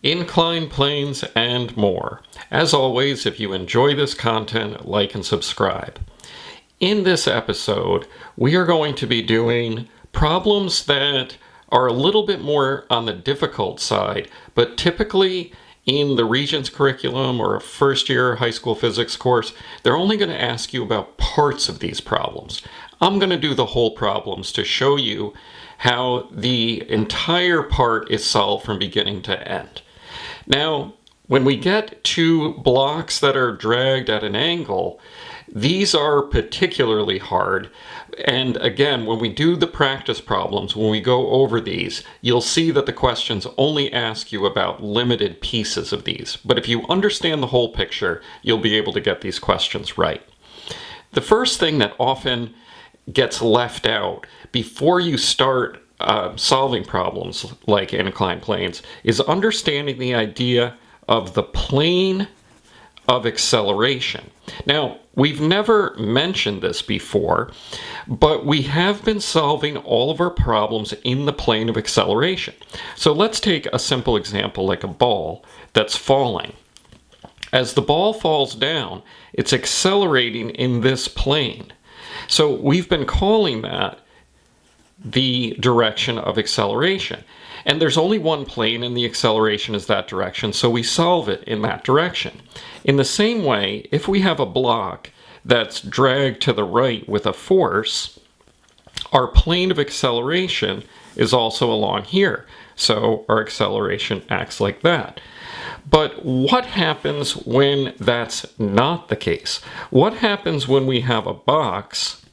inclined planes, and more. As always, if you enjoy this content, like and subscribe. In this episode, we are going to be doing problems that are a little bit more on the difficult side, but typically in the Regents curriculum or a first-year high school physics course, they're only going to ask you about parts of these problems. I'm going to do the whole problems to show you how the entire part is solved from beginning to end. Now, when we get to blocks that are dragged at an angle, these are particularly hard. And again, when we do the practice problems, when we go over these, you'll see that the questions only ask you about limited pieces of these. But if you understand the whole picture, you'll be able to get these questions right. The first thing that often gets left out before you start solving problems like inclined planes is understanding the idea of the plane of acceleration. Now, we've never mentioned this before, but we have been solving all of our problems in the plane of acceleration. So let's take a simple example like a ball that's falling. As the ball falls down, it's accelerating in this plane. So we've been calling that the direction of acceleration. And there's only one plane and the acceleration is that direction, so we solve it in that direction. In the same way, if we have a block that's dragged to the right with a force, our plane of acceleration is also along here. So our acceleration acts like that. But what happens when that's not the case? What happens when we have a box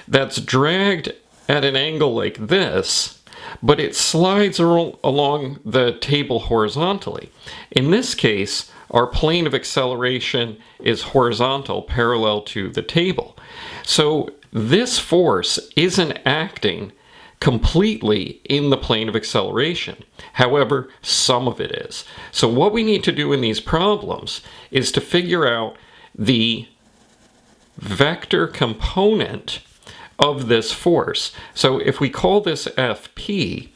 that's dragged at an angle like this, but it slides along the table horizontally? In this case, our plane of acceleration is horizontal, parallel to the table. So this force isn't acting completely in the plane of acceleration. However, some of it is. So what we need to do in these problems is to figure out the vector component of this force. So if we call this Fp,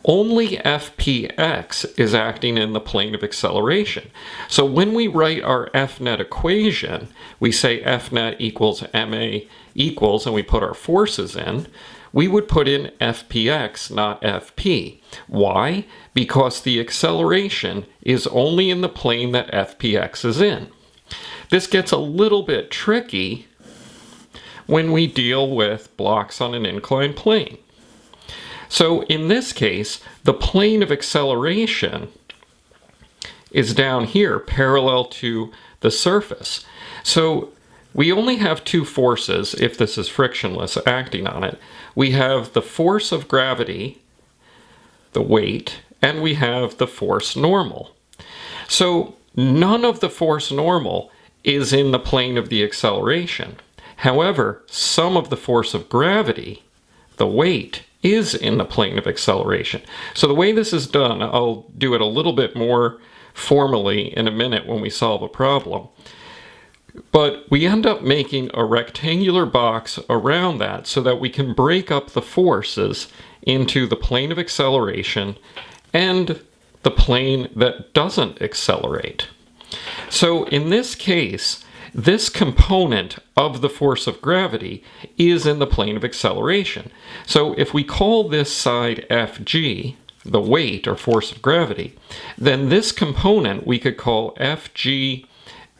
only Fpx is acting in the plane of acceleration. So when we write our Fnet equation, we say Fnet equals ma equals, and we put our forces in, we would put in Fpx, not Fp. Why? Because the acceleration is only in the plane that Fpx is in. This gets a little bit tricky when we deal with blocks on an inclined plane. So in this case, the plane of acceleration is down here, parallel to the surface. So we only have two forces, if this is frictionless, acting on it. We have the force of gravity, the weight, and we have the force normal. So none of the force normal is in the plane of the acceleration. However, some of the force of gravity, the weight, is in the plane of acceleration. So the way this is done, I'll do it a little bit more formally in a minute when we solve a problem. But we end up making a rectangular box around that so that we can break up the forces into the plane of acceleration and the plane that doesn't accelerate. So in this case, this component of the force of gravity is in the plane of acceleration. So if we call this side Fg, the weight or force of gravity, then this component we could call Fg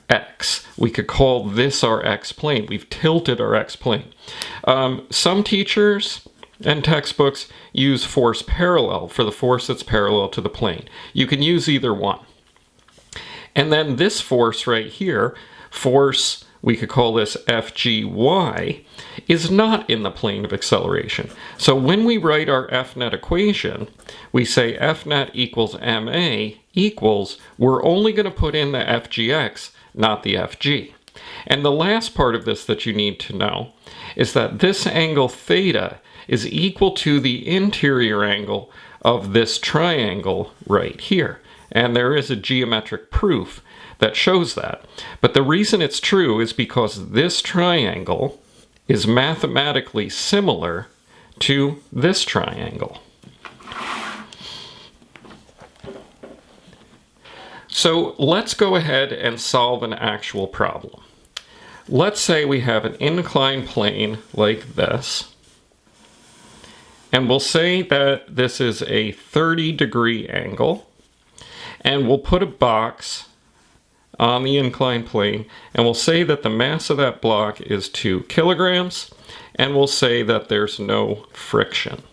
x. We could call this our x-plane. We've tilted our x-plane. Some teachers and textbooks use force parallel for the force that's parallel to the plane. You can use either one. And then this force right here, force, we could call this Fgy, is not in the plane of acceleration. So when we write our Fnet equation, we say Fnet equals ma equals, we're only going to put in the Fgx, not the Fg. And the last part of this that you need to know is that this angle theta is equal to the interior angle of this triangle right here. And there is a geometric proof that shows that. But the reason it's true is because this triangle is mathematically similar to this triangle. So let's go ahead and solve an actual problem. Let's say we have an inclined plane like this, and we'll say that this is a 30-degree angle, and we'll put a box on the inclined plane, and we'll say that the mass of that block is 2 kilograms, and we'll say that there's no friction.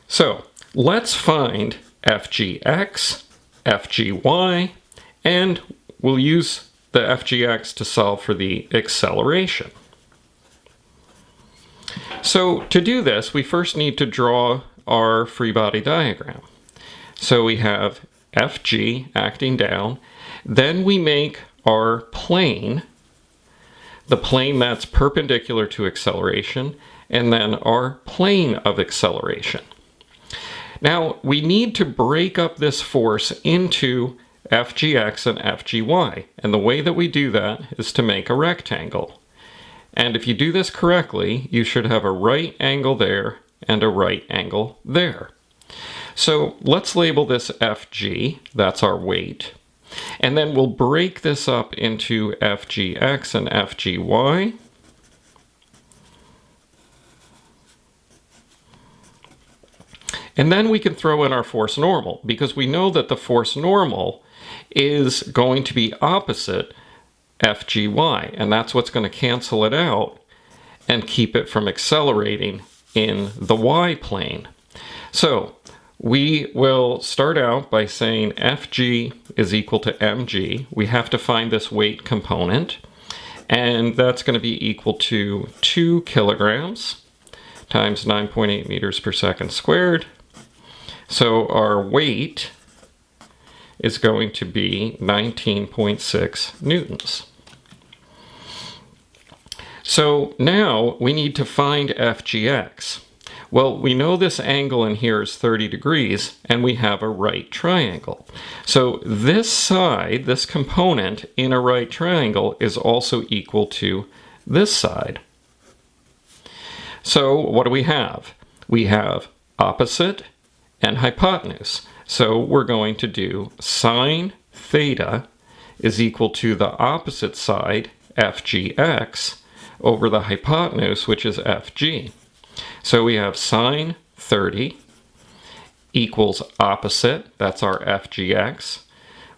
So let's find FGX, FGY, and we'll use the FGX to solve for the acceleration. So to do this, we first need to draw our free body diagram. So we have FG acting down, then we make our plane, the plane that's perpendicular to acceleration, and then our plane of acceleration. Now, we need to break up this force into FGX and FGY, and the way that we do that is to make a rectangle. And if you do this correctly, you should have a right angle there and a right angle there. So let's label this FG, that's our weight, and then we'll break this up into FGX and FGY. And then we can throw in our force normal, because we know that the force normal is going to be opposite FGY, and that's what's going to cancel it out and keep it from accelerating in the y plane. So we will start out by saying Fg is equal to mg. We have to find this weight component, and that's going to be equal to 2 kilograms times 9.8 meters per second squared. So our weight is going to be 19.6 newtons. So now we need to find FGX. Well, we know this angle in here is 30 degrees, and we have a right triangle. So this side, this component in a right triangle, is also equal to this side. So what do we have? We have opposite and hypotenuse. So we're going to do sine theta is equal to the opposite side, FGX, over the hypotenuse, which is FG. So we have sine 30 equals opposite, that's our FGX,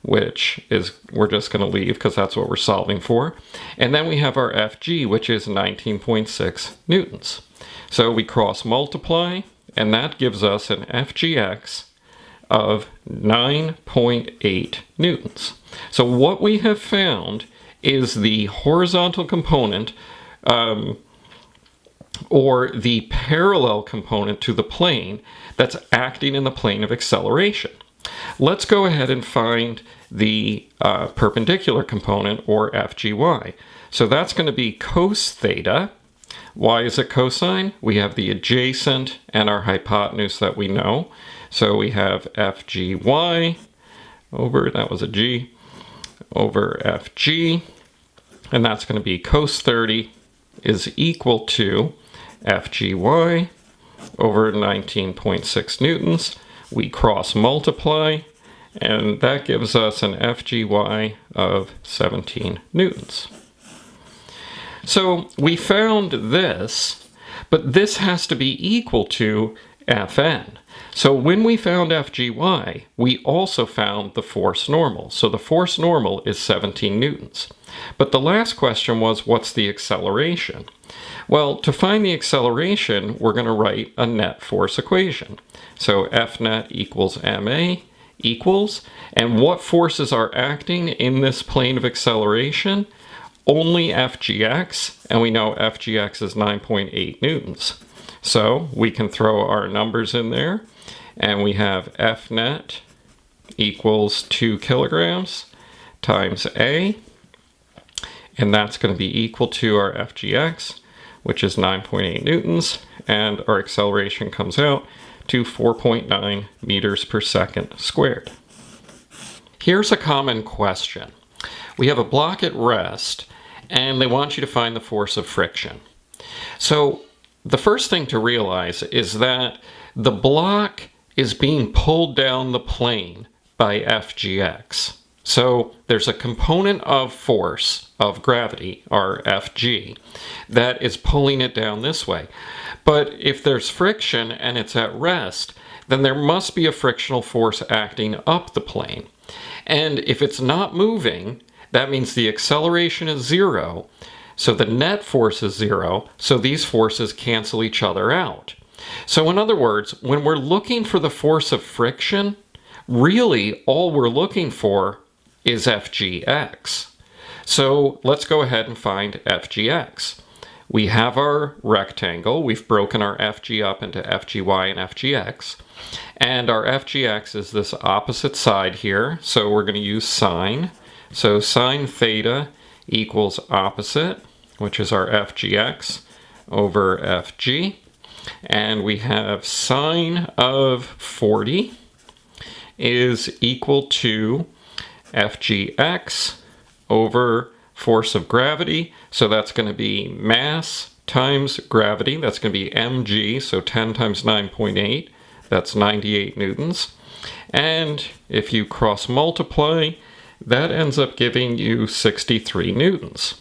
which is, we're just going to leave because that's what we're solving for. And then we have our FG, which is 19.6 newtons. So we cross multiply, and that gives us an FGX of 9.8 newtons. So what we have found is the horizontal component, or the parallel component to the plane that's acting in the plane of acceleration. Let's go ahead and find the perpendicular component, or FGY. So that's going to be cos theta. Why is it cosine? We have the adjacent and our hypotenuse that we know. So we have FGY over, that was a G, over FG. And that's going to be cos 30 is equal to FGY over 19.6 newtons. We cross multiply, and that gives us an FGY of 17 newtons. So we found this, but this has to be equal to Fn. So when we found FGY, we also found the force normal. So the force normal is 17 newtons. But the last question was, what's the acceleration? Well, to find the acceleration, we're going to write a net force equation. So F net equals ma equals, and what forces are acting in this plane of acceleration? Only FGX, and we know FGX is 9.8 newtons. So we can throw our numbers in there, and we have F net equals 2 kilograms times A, and that's going to be equal to our FGX, which is 9.8 newtons, and our acceleration comes out to 4.9 meters per second squared. Here's a common question. We have a block at rest, and they want you to find the force of friction. So the first thing to realize is that the block is being pulled down the plane by FGX. So there's a component of force, of gravity, or Fg, that is pulling it down this way. But if there's friction and it's at rest, then there must be a frictional force acting up the plane. And if it's not moving, that means the acceleration is zero, so the net force is zero, so these forces cancel each other out. So in other words, when we're looking for the force of friction, really all we're looking for is Fgx. So let's go ahead and find Fgx. We have our rectangle. We've broken our Fg up into Fgy and Fgx. And our Fgx is this opposite side here. So we're going to use sine. So sine theta equals opposite, which is our Fgx, over Fg. And we have sine of 40 is equal to Fgx over force of gravity. So that's going to be mass times gravity. That's going to be mg, so 10 times 9.8. That's 98 newtons. And if you cross multiply, that ends up giving you 63 newtons.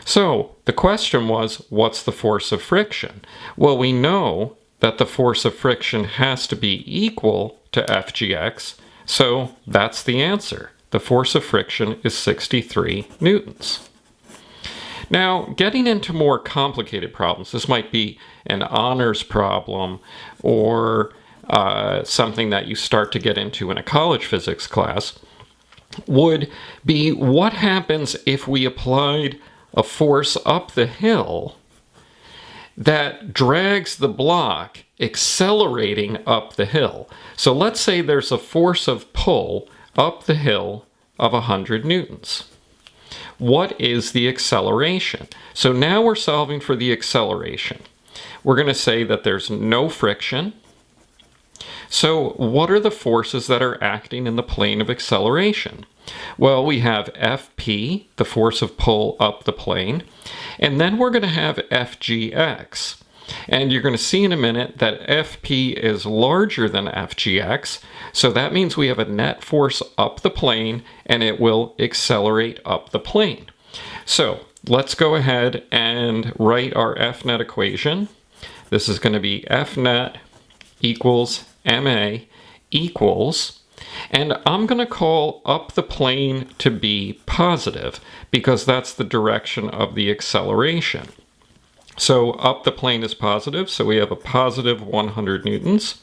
So the question was, what's the force of friction? Well, we know that the force of friction has to be equal to Fgx, so that's the answer. The force of friction is 63 newtons. Now, getting into more complicated problems, this might be an honors problem or something that you start to get into in a college physics class, would be what happens if we applied a force up the hill that drags the block accelerating up the hill. So let's say there's a force of pull up the hill of 100 newtons. What is the acceleration? So now we're solving for the acceleration. We're going to say that there's no friction. So what are the forces that are acting in the plane of acceleration? Well, we have Fp, the force of pull up the plane, and then we're going to have Fgx. And you're going to see in a minute that Fp is larger than Fgx, so that means we have a net force up the plane and it will accelerate up the plane. So let's go ahead and write our Fnet equation. This is going to be Fnet equals ma equals, and I'm going to call up the plane to be positive because that's the direction of the acceleration. So up the plane is positive, so we have a positive 100 newtons.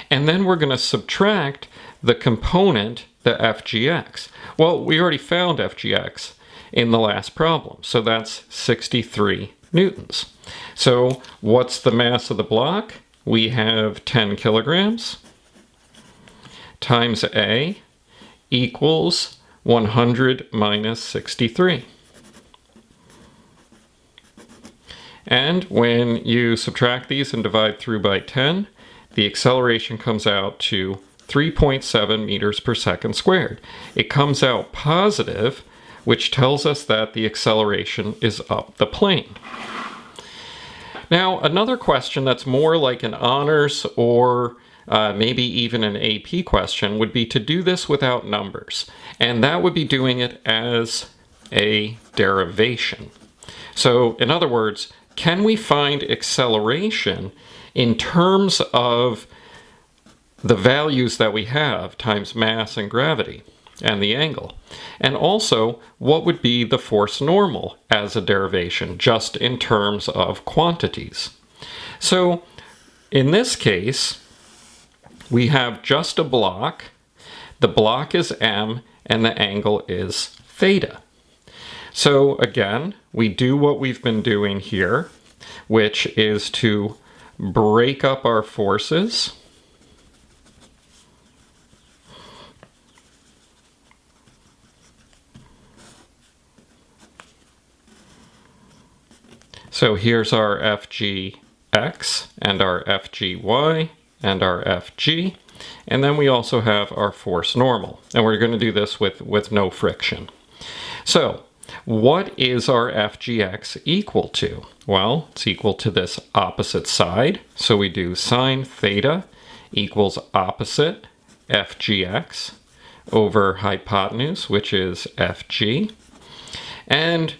And then we're going to subtract the component, the Fgx. Well, we already found Fgx in the last problem, so that's 63 newtons. So what's the mass of the block? We have 10 kilograms times A equals 100 minus 63. And when you subtract these and divide through by 10, the acceleration comes out to 3.7 meters per second squared. It comes out positive, which tells us that the acceleration is up the plane. Now, another question that's more like an honors or maybe even an AP question would be to do this without numbers. And that would be doing it as a derivation. So, in other words, can we find acceleration in terms of the values that we have times mass and gravity and the angle? And also, what would be the force normal as a derivation, just in terms of quantities? So, in this case, we have just a block. The block is m, and the angle is theta. So again, we do what we've been doing here, which is to break up our forces. So here's our Fgx and our Fgy and our Fg, and then we also have our force normal, and we're going to do this with no friction. So what is our Fgx equal to? Well, it's equal to this opposite side, so we do sine theta equals opposite FGX over hypotenuse, which is FG. And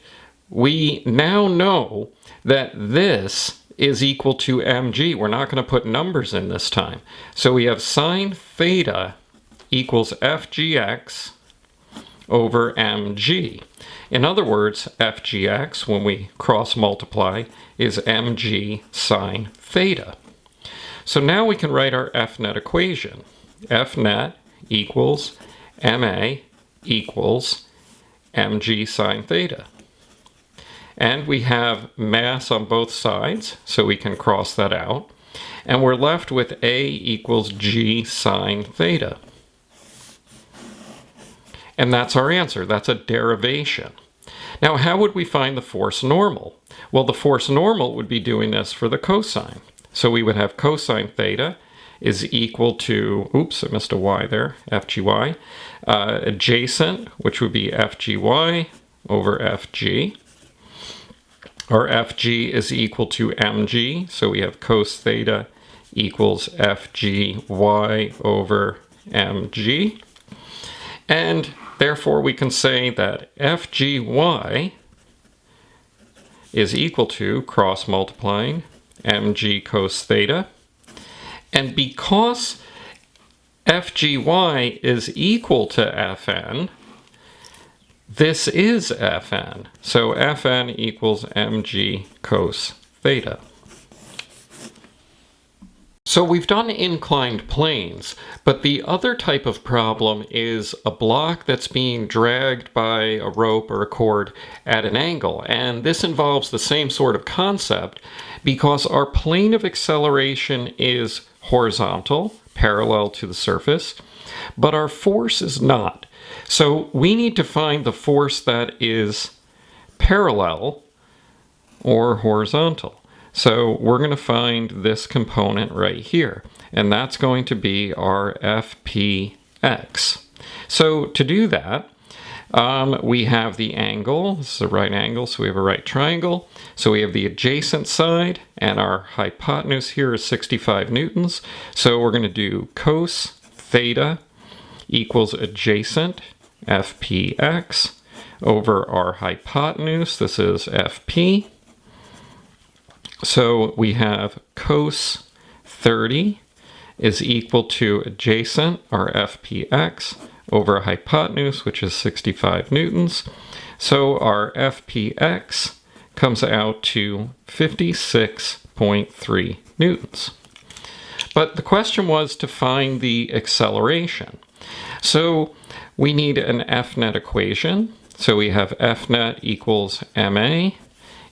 we now know that this is equal to mg. We're not going to put numbers in this time. So we have sine theta equals FGX over mg. In other words, FGX, when we cross multiply, is mg sine theta. So now we can write our Fnet equation. Fnet equals ma equals mg sine theta. And we have mass on both sides, so we can cross that out. And we're left with A equals g sine theta. And that's our answer. That's a derivation. Now, how would we find the force normal? Well, the force normal would be doing this for the cosine. So we would have cosine theta is equal to, oops, I missed a y there, FGY, adjacent, which would be FGY over FG. Our FG is equal to mg, so we have cos theta equals FGY over mg. And therefore we can say that FGY is equal to cross multiplying mg cos theta. And because FGY is equal to Fn, this is Fn. So Fn equals mg cos theta. So we've done inclined planes, but the other type of problem is a block that's being dragged by a rope or a cord at an angle. And this involves the same sort of concept because our plane of acceleration is horizontal, parallel to the surface, but our force is not. So we need to find the force that is parallel or horizontal. So we're going to find this component right here, and that's going to be our FPX. So to do that, we have the angle. This is a right angle, so we have a right triangle. So we have the adjacent side, and our hypotenuse here is 65 newtons. So we're going to do cos theta equals adjacent FPX over our hypotenuse. This is FP. So we have cos 30 is equal to adjacent, our FPX, over hypotenuse, which is 65 newtons. So our FPX comes out to 56.3 newtons. But the question was to find the acceleration. So we need an Fnet equation. So we have Fnet equals ma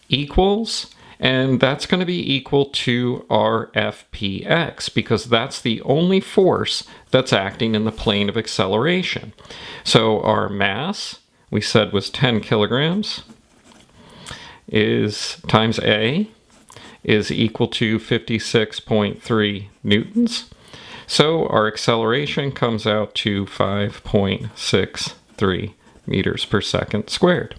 equals, and that's going to be equal to our FPX because that's the only force that's acting in the plane of acceleration. So our mass, we said, was 10 kilograms, is times A is equal to 56.3 newtons. So our acceleration comes out to 5.63 meters per second squared.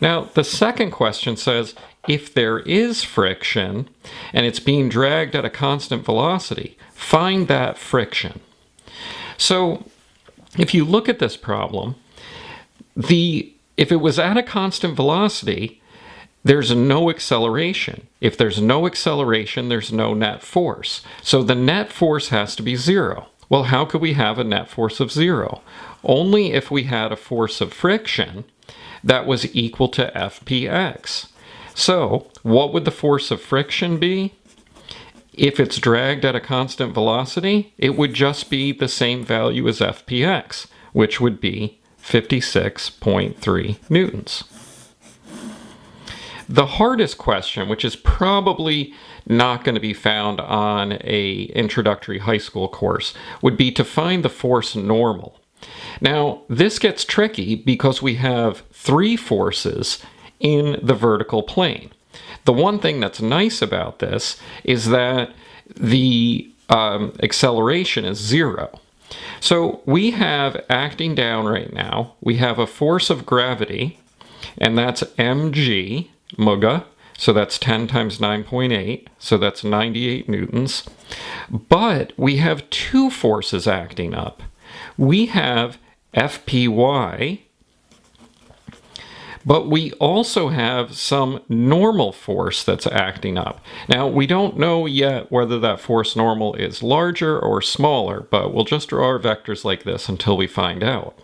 Now, the second question says, if there is friction and it's being dragged at a constant velocity, find that friction. So if you look at this problem, if it was at a constant velocity, there's no acceleration. If there's no acceleration, there's no net force. So the net force has to be zero. Well, how could we have a net force of zero? Only if we had a force of friction that was equal to FPX. So what would the force of friction be? If it's dragged at a constant velocity, it would just be the same value as FPX, which would be 56.3 newtons. The hardest question, which is probably not going to be found on an introductory high school course, would be to find the force normal. Now, this gets tricky because we have three forces in the vertical plane. The one thing that's nice about this is that the acceleration is zero. So we have acting down right now, we have a force of gravity, and that's mg, muga, So that's 10 times 9.8. So that's 98 newtons. But we have two forces acting up. We have Fpy, but we also have some normal force that's acting up. Now, we don't know yet whether that force normal is larger or smaller, but we'll just draw our vectors like this until we find out.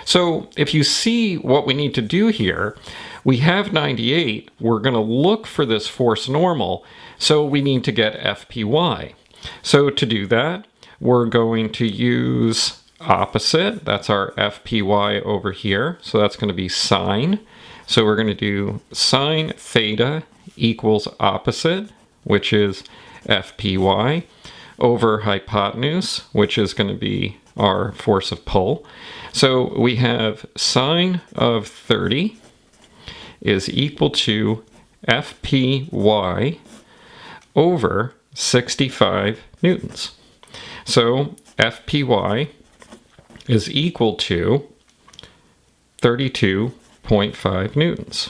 So if you see what we need to do here, we have 98. We're going to look for this force normal, so we need to get Fpy. So to do that, we're going to use opposite. That's our Fpy over here. So that's going to be sine. So we're going to do sine theta equals opposite, which is Fpy, over hypotenuse, which is going to be our force of pull. So we have sine of 30 is equal to Fpy over 65 newtons. So Fpy is equal to 32.5 newtons.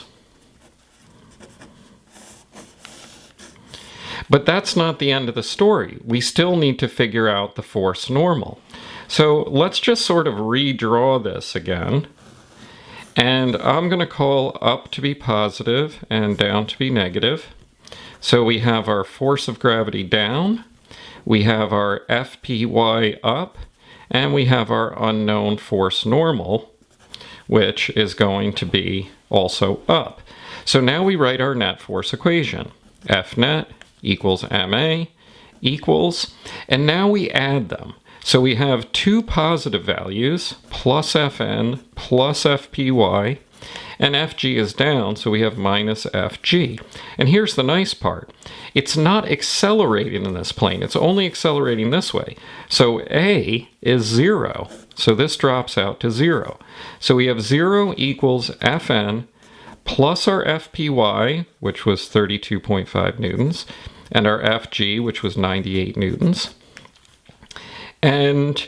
But that's not the end of the story. We still need to figure out the force normal. So let's just sort of redraw this again. And I'm going to call up to be positive and down to be negative. So we have our force of gravity down, we have our Fpy up, and we have our unknown force normal, which is going to be also up. So now we write our net force equation. F net equals ma equals, and now we add them. So we have two positive values, plus Fn plus Fpy, and Fg is down, so we have minus Fg. And here's the nice part. It's not accelerating in this plane, it's only accelerating this way. So A is 0, so this drops out to 0. So we have 0 equals Fn plus our Fpy, which was 32.5 newtons, and our Fg, which was 98 newtons. And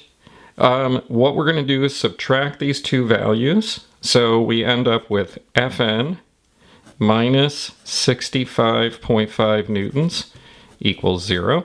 what we're going to do is subtract these two values. So we end up with Fn minus 65.5 newtons equals 0.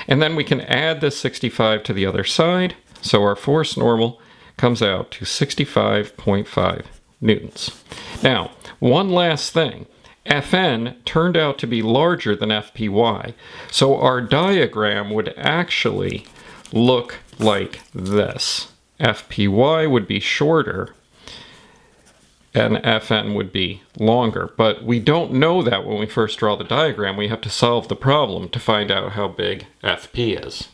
And then we can add this 65 to the other side. So our force normal comes out to 65.5 newtons. Now, one last thing. Fn turned out to be larger than Fpy. So our diagram would actually look like this. Fpy would be shorter and Fn would be longer, but we don't know that when we first draw the diagram. We have to solve the problem to find out how big Fp is.